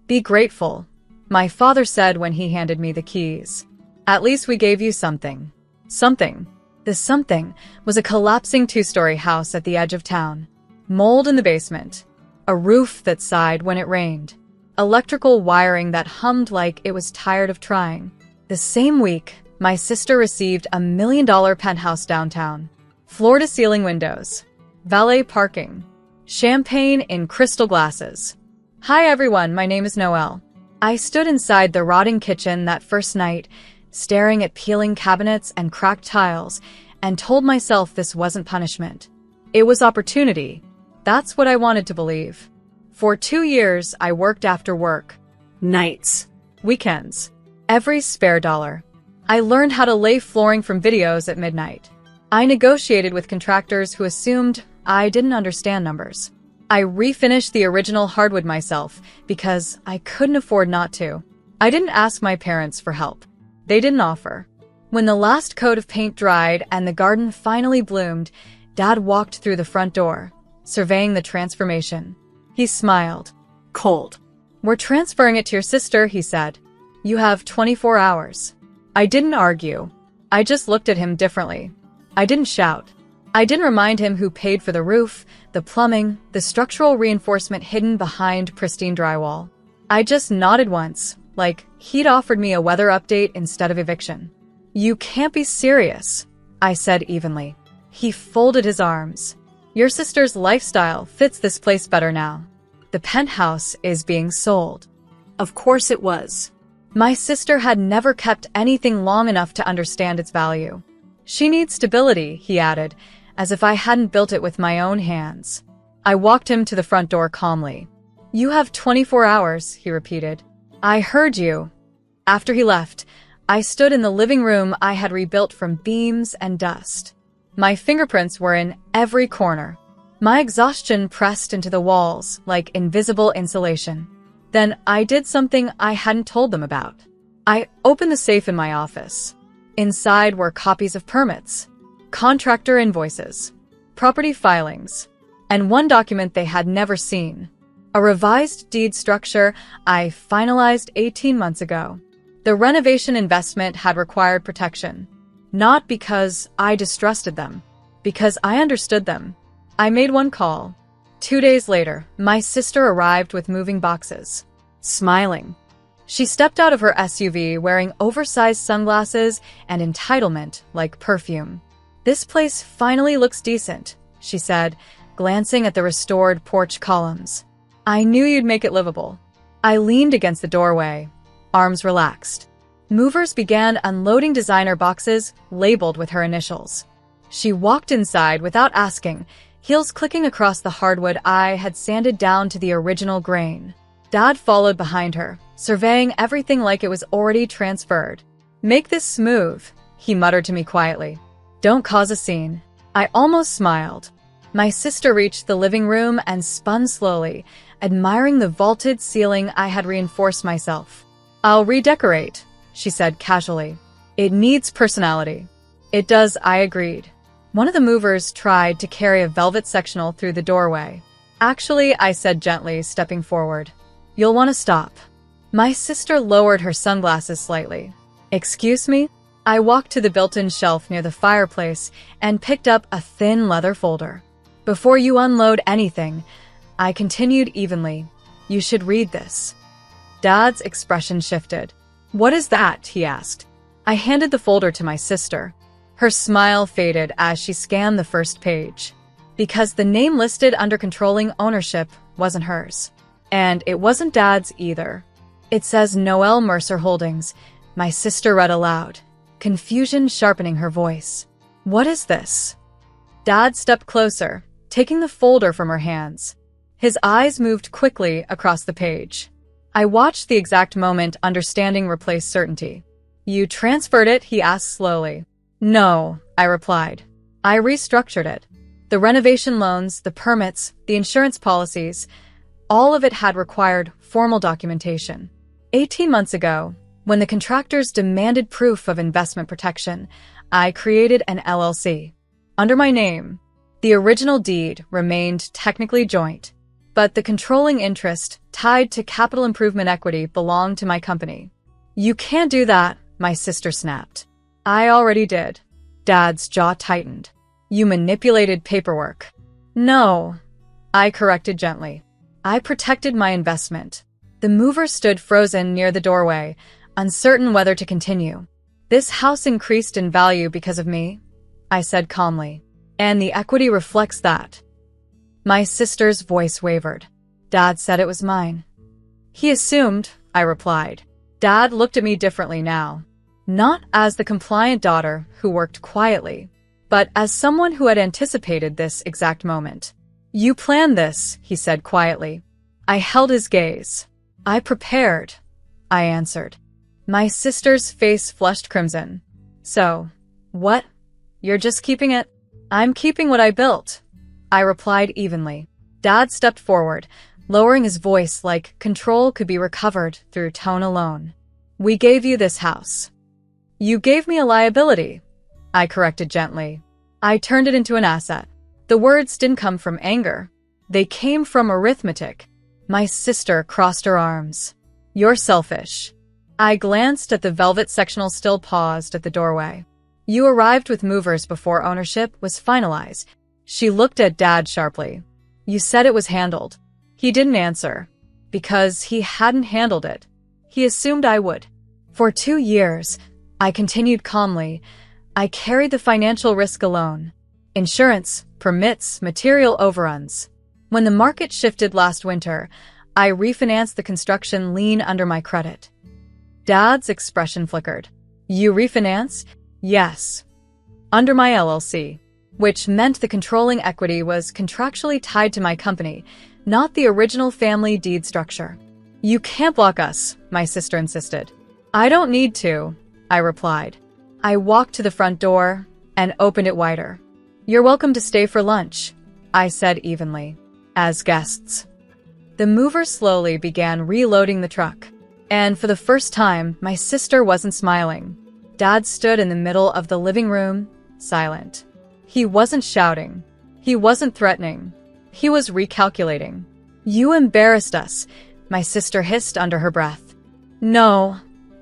Be grateful, my father said when he handed me the keys. At least we gave you something. Something. The something was a collapsing two-story house at the edge of town. Mold in the basement. A roof that sighed when it rained. Electrical wiring that hummed like it was tired of trying. The same week, my sister received a $1 million penthouse downtown. Floor-to-ceiling windows. Valet parking. Champagne in crystal glasses. Hi everyone, my name is Noelle. I stood inside the rotting kitchen that first night, staring at peeling cabinets and cracked tiles, and told myself this wasn't punishment. It was opportunity. That's what I wanted to believe. For 2 years, I worked after work. Nights. Weekends. Every spare dollar. I learned how to lay flooring from videos at midnight. I negotiated with contractors who assumed I didn't understand numbers. I refinished the original hardwood myself because I couldn't afford not to. I didn't ask my parents for help. They didn't offer. When the last coat of paint dried and the garden finally bloomed, Dad walked through the front door, surveying the transformation. He smiled. Cold. We're transferring it to your sister, he said. You have 24 hours. I didn't argue. I just looked at him differently. I didn't shout. I didn't remind him who paid for the roof, the plumbing, the structural reinforcement hidden behind pristine drywall. I just nodded once, like he'd offered me a weather update instead of eviction. You can't be serious, I said evenly. He folded his arms. Your sister's lifestyle fits this place better now. The penthouse is being sold. Of course it was. My sister had never kept anything long enough to understand its value. She needs stability, he added, as if I hadn't built it with my own hands. I walked him to the front door calmly. You have 24 hours, he repeated. I heard you. After he left, I stood in the living room I had rebuilt from beams and dust. My fingerprints were in every corner. My exhaustion pressed into the walls like invisible insulation. Then I did something I hadn't told them about. I opened the safe in my office. Inside were copies of permits, contractor invoices, property filings, and one document they had never seen. A revised deed structure I finalized 18 months ago. The renovation investment had required protection. Not because I distrusted them, because I understood them. I made one call. 2 days later, my sister arrived with moving boxes. Smiling. She stepped out of her SUV wearing oversized sunglasses and entitlement like perfume. This place finally looks decent, she said, glancing at the restored porch columns. I knew you'd make it livable. I leaned against the doorway, arms relaxed. Movers began unloading designer boxes labeled with her initials. She walked inside without asking, heels clicking across the hardwood I had sanded down to the original grain. Dad followed behind her, surveying everything like it was already transferred. Make this smooth, he muttered to me quietly. Don't cause a scene. I almost smiled. My sister reached the living room and spun slowly, admiring the vaulted ceiling I had reinforced myself. I'll redecorate, she said casually. It needs personality. It does, I agreed. One of the movers tried to carry a velvet sectional through the doorway. Actually, I said gently, stepping forward. You'll want to stop. My sister lowered her sunglasses slightly. Excuse me? I walked to the built-in shelf near the fireplace and picked up a thin leather folder. Before you unload anything, I continued evenly, you should read this. Dad's expression shifted. What is that? He asked. I handed the folder to my sister. Her smile faded as she scanned the first page. Because the name listed under controlling ownership wasn't hers. And it wasn't Dad's either. It says Noelle Mercer Holdings, my sister read aloud, confusion sharpening her voice. What is this? Dad stepped closer, taking the folder from her hands. His eyes moved quickly across the page. I watched the exact moment understanding replaced certainty. You transferred it? He asked slowly. No, I replied. I restructured it. The renovation loans, the permits, the insurance policies, all of it had required formal documentation. 18 months ago, when the contractors demanded proof of investment protection, I created an LLC. Under my name, the original deed remained technically joint. but the controlling interest tied to capital improvement equity belonged to my company. You can't do that, my sister snapped. I already did. Dad's jaw tightened. You manipulated paperwork. No, I corrected gently. I protected my investment. The mover stood frozen near the doorway, uncertain whether to continue. This house increased in value because of me, I said calmly, and the equity reflects that. My sister's voice wavered. Dad said it was mine. He assumed, I replied. Dad looked at me differently now. Not as the compliant daughter who worked quietly, but as someone who had anticipated this exact moment. You planned this, he said quietly. I held his gaze. I prepared, I answered. My sister's face flushed crimson. So, what? You're just keeping it? I'm keeping what I built, I replied evenly. Dad stepped forward, lowering his voice like control could be recovered through tone alone. We gave you this house. You gave me a liability, I corrected gently. I turned it into an asset. The words didn't come from anger. They came from arithmetic. My sister crossed her arms. You're selfish. I glanced at the velvet sectional still paused at the doorway. You arrived with movers before ownership was finalized. She looked at Dad sharply. You said it was handled. He didn't answer. Because he hadn't handled it. He assumed I would. For 2 years, I continued calmly. I carried the financial risk alone. Insurance, permits, material overruns. When the market shifted last winter, I refinanced the construction lien under my credit. Dad's expression flickered. You refinanced? Yes. Under my LLC, which meant the controlling equity was contractually tied to my company, not the original family deed structure. You can't block us, my sister insisted. I don't need to, I replied. I walked to the front door and opened it wider. You're welcome to stay for lunch, I said evenly. As guests. The mover slowly began reloading the truck. And for the first time, my sister wasn't smiling. Dad stood in the middle of the living room, silent. He wasn't shouting. He wasn't threatening. He was recalculating. You embarrassed us, my sister hissed under her breath. No,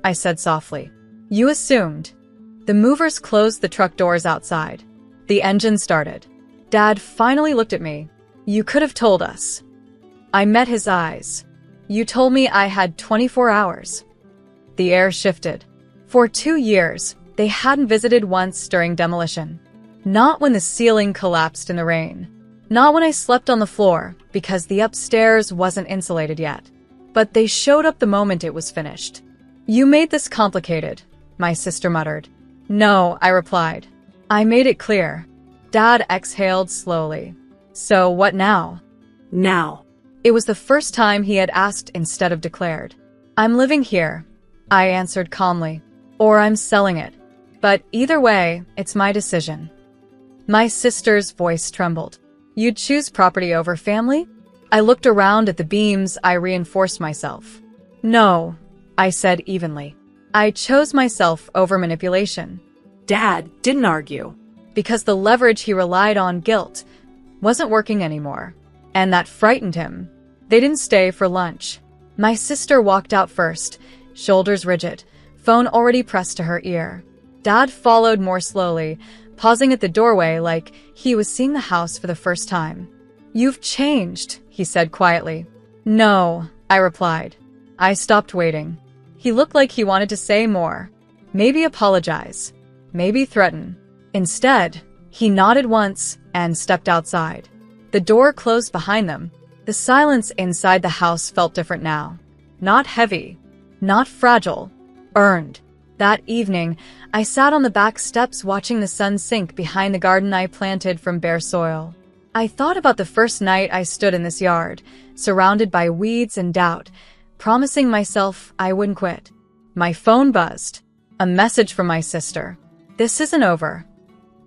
I said softly. You assumed. The movers closed the truck doors outside. The engine started. Dad finally looked at me. You could have told us. I met his eyes. You told me I had 24 hours. The air shifted. For 2 years, they hadn't visited once during demolition. Not when the ceiling collapsed in the rain. Not when I slept on the floor, because the upstairs wasn't insulated yet. But they showed up the moment it was finished. You made this complicated, my sister muttered. No, I replied. I made it clear. Dad exhaled slowly. So what now? Now. It was the first time he had asked instead of declared. I'm living here, I answered calmly. Or I'm selling it. But either way, it's my decision. My sister's voice trembled. You'd choose property over family? I looked around at the beams. I reinforced myself. No, I said evenly. I chose myself over manipulation. Dad didn't argue. Because the leverage he relied on, guilt, wasn't working anymore. And that frightened him. They didn't stay for lunch. My sister walked out first, shoulders rigid, phone already pressed to her ear. Dad followed more slowly, pausing at the doorway like he was seeing the house for the first time. You've changed, he said quietly. No, I replied. I stopped waiting. He looked like he wanted to say more. Maybe apologize. Maybe threaten. Instead, he nodded once and stepped outside. The door closed behind them. The silence inside the house felt different now. Not heavy. Not fragile. Earned. That evening, I sat on the back steps watching the sun sink behind the garden I planted from bare soil. I thought about the first night I stood in this yard, surrounded by weeds and doubt, promising myself I wouldn't quit. My phone buzzed. A message from my sister. This isn't over.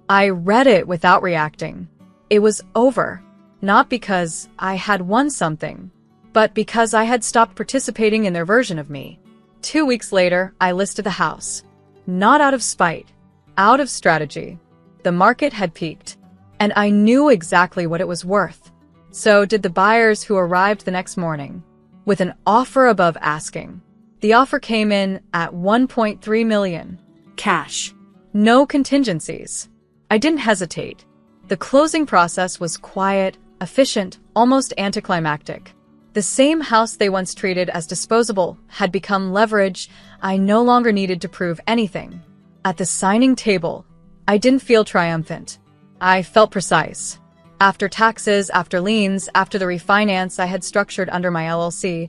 I read it without reacting. It was over. Not because I had won something, but because I had stopped participating in their version of me. 2 weeks later, I listed the house. Not out of spite, out of strategy. The market had peaked, and I knew exactly what it was worth. So did the buyers who arrived the next morning, with an offer above asking. The offer came in at $1.3 million. Cash. No contingencies. I didn't hesitate. The closing process was quiet, efficient, almost anticlimactic. The same house they once treated as disposable had become leverage. I no longer needed to prove anything. At the signing table, I didn't feel triumphant. I felt precise. After taxes, after liens, after the refinance I had structured under my LLC,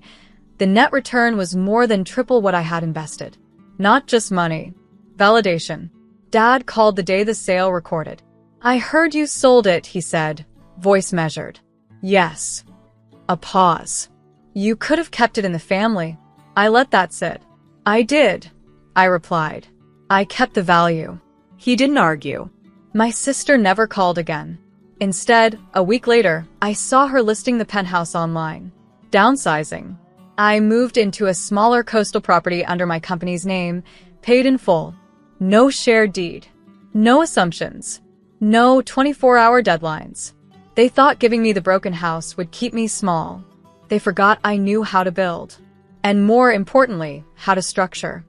the net return was more than triple what I had invested. Not just money. Validation. Dad called the day the sale recorded. "I heard you sold it," he said, voice measured. "Yes." A pause. "You could have kept it in the family." I let that sit. "I did," I replied. "I kept the value." He didn't argue. My sister never called again. Instead, a week later, I saw her listing the penthouse online. Downsizing. I moved into a smaller coastal property under my company's name, paid in full. No shared deed. No assumptions. No 24-hour deadlines. They thought giving me the broken house would keep me small. They forgot I knew how to build. And more importantly, how to structure.